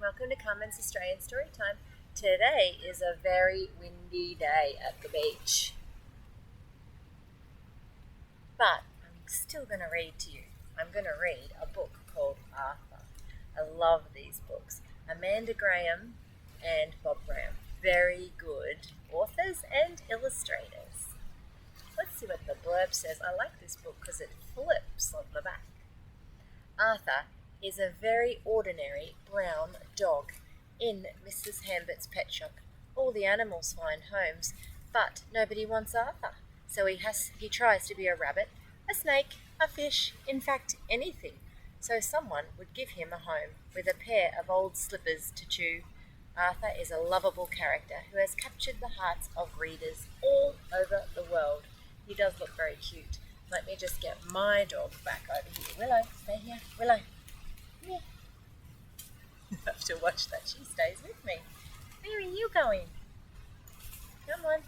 welcome to Carmen's Australian Storytime. Today is a very windy day at the beach, but I'm still going to read to you. I'm going to read a book called Arthur. I love these books. Amanda Graham and Bob Graham, very good authors and illustrators. Let's see what the blurb says. I like this book because it flips on the back. Arthur is a very ordinary brown dog in Mrs. Hambert's pet shop. All the animals find homes, but nobody wants Arthur. So he tries to be a rabbit, a snake, a fish, in fact anything. So someone would give him a home with a pair of old slippers to chew. Arthur is a lovable character who has captured the hearts of readers all over the world. He does look very cute. Let me just get my dog back over here. Willow, stay here. Willow. Yeah. You have to watch that. She stays with me. Where are you going? Come on.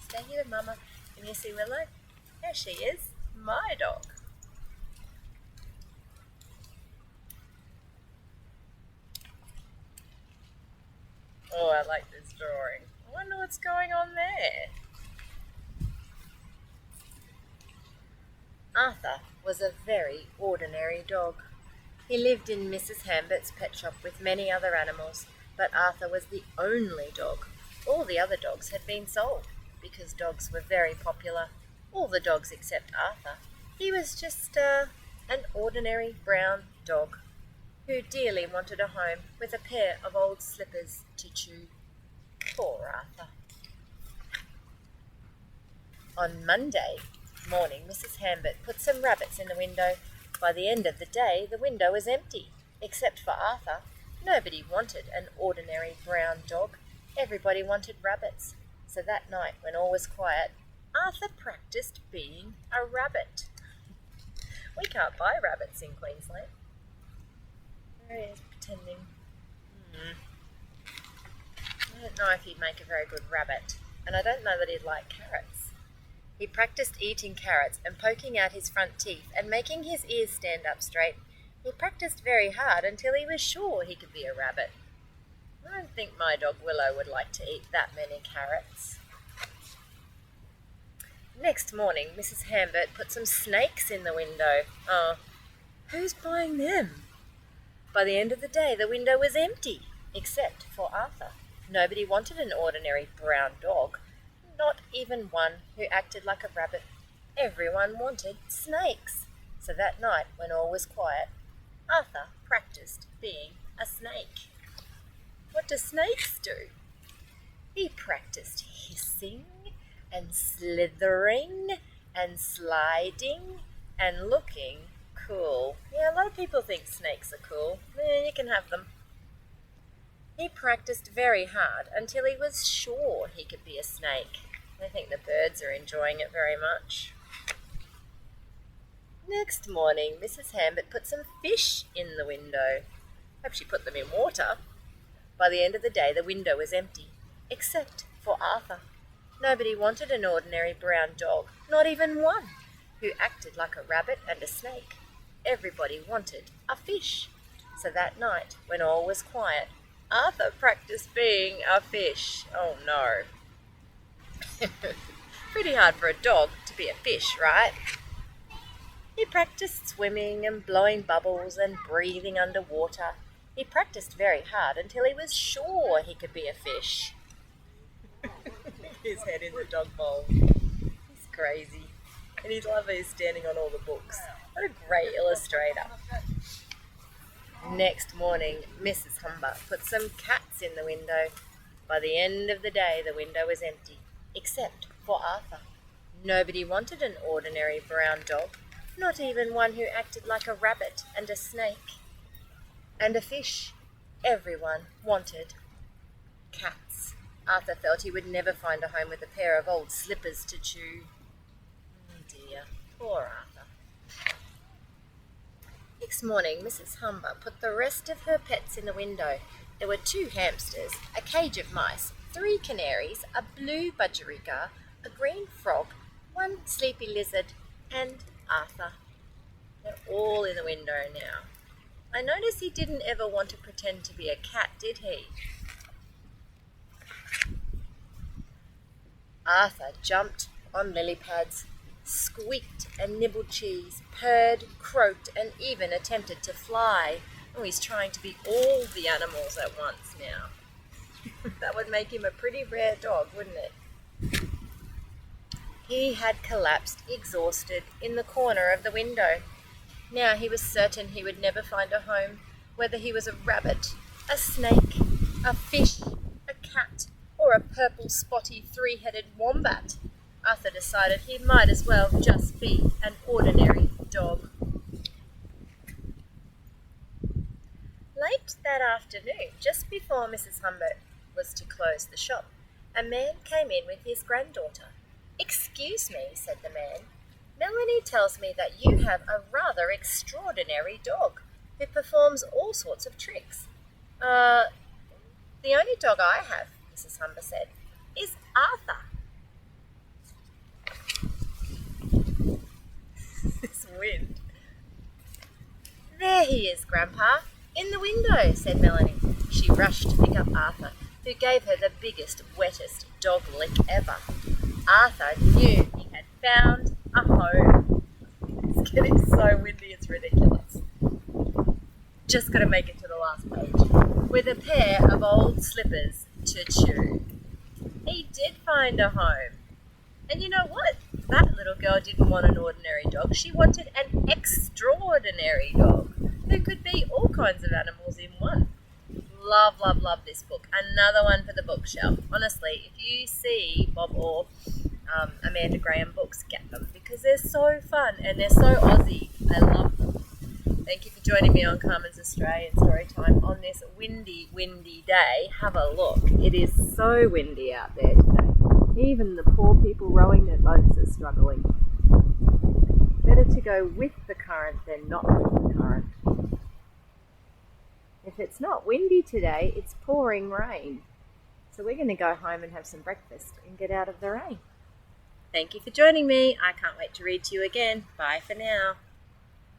Stay here with Mama. Can you see Willow? There she is. My dog. Oh, I like this drawing. I wonder what's going on there. Arthur was a very ordinary dog. He lived in Mrs. Hambert's pet shop with many other animals, but Arthur was the only dog. All the other dogs had been sold because dogs were very popular. All the dogs except Arthur. He was just an ordinary brown dog who dearly wanted a home with a pair of old slippers to chew. Poor Arthur. On Monday morning, Mrs. Hambert put some rabbits in the window. By the end of the day, the window was empty, except for Arthur. Nobody wanted an ordinary brown dog. Everybody wanted rabbits. So that night, when all was quiet, Arthur practiced being a rabbit. We can't buy rabbits in Queensland. There he is, pretending. I don't know if he'd make a very good rabbit, and I don't know that he'd like carrots. He practiced eating carrots and poking out his front teeth and making his ears stand up straight. He practiced very hard until he was sure he could be a rabbit. I don't think my dog Willow would like to eat that many carrots. Next morning, Mrs. Hambert put some snakes in the window. Oh, who's buying them? By the end of the day, the window was empty, except for Arthur. Nobody wanted an ordinary brown dog. Not even one who acted like a rabbit. Everyone wanted snakes. So that night, when all was quiet, Arthur practiced being a snake. What do snakes do? He practiced hissing and slithering and sliding and looking cool. Yeah, a lot of people think snakes are cool. Yeah, you can have them. He practiced very hard until he was sure he could be a snake. I think the birds are enjoying it very much. Next morning, Mrs. Hambert put some fish in the window. Hope she put them in water. By the end of the day, the window was empty, except for Arthur. Nobody wanted an ordinary brown dog, not even one, who acted like a rabbit and a snake. Everybody wanted a fish. So that night, when all was quiet, Arthur practiced being a fish. Oh no. Pretty hard for a dog to be a fish, right? He practiced swimming and blowing bubbles and breathing underwater. He practiced very hard until he was sure he could be a fish. His head in the dog bowl. He's crazy. And his lover is standing on all the books. What a great illustrator. Next morning, Mrs. Humber put some cats in the window. By the end of the day, the window was empty, except for Arthur. Nobody wanted an ordinary brown dog, not even one who acted like a rabbit and a snake and a fish. Everyone wanted cats. Arthur felt he would never find a home with a pair of old slippers to chew. Oh dear, poor Arthur. Next morning, Mrs. Humber put the rest of her pets in the window. There were 2 hamsters, a cage of mice, 3 canaries, a blue budgerigar, a green frog, 1 sleepy lizard, and Arthur. They're all in the window now. I notice he didn't ever want to pretend to be a cat, did he? Arthur jumped on lily pads, squeaked and nibbled cheese, purred, croaked, and even attempted to fly. Oh, he's trying to be all the animals at once now. That would make him a pretty rare dog, wouldn't it? He had collapsed, exhausted, in the corner of the window. Now he was certain he would never find a home, whether he was a rabbit, a snake, a fish, a cat, or a purple spotty three-headed wombat. Arthur decided he might as well just be an ordinary dog. Late that afternoon, just before Mrs. Humbert was to close the shop, a man came in with his granddaughter. "Excuse me," said the man. "Melanie tells me that you have a rather extraordinary dog who performs all sorts of tricks." The only dog I have," Mrs. Humber said, "is Arthur." This wind. "There he is, Grandpa, in the window," said Melanie. She rushed to pick up Arthur, who gave her the biggest, wettest dog lick ever. Arthur knew he had found a home. It's getting so windy, it's ridiculous. Just got to make it to the last page. With a pair of old slippers to chew. He did find a home. And you know what? That little girl didn't want an ordinary dog. She wanted an extraordinary dog who could be all kinds of animals in one. Love, love, love this book. Another one for the bookshelf. Honestly, if you see Bob or Amanda Graham books, get them because they're so fun and they're so Aussie. I love them. Thank you for joining me on Carmen's Australian Storytime on this windy, windy day. Have a look. It is so windy out there today. Even the poor people rowing their boats are struggling. Better to go with the current than not with the current. If it's not windy today, it's pouring rain. So we're going to go home and have some breakfast and get out of the rain. Thank you for joining me. I can't wait to read to you again. Bye for now.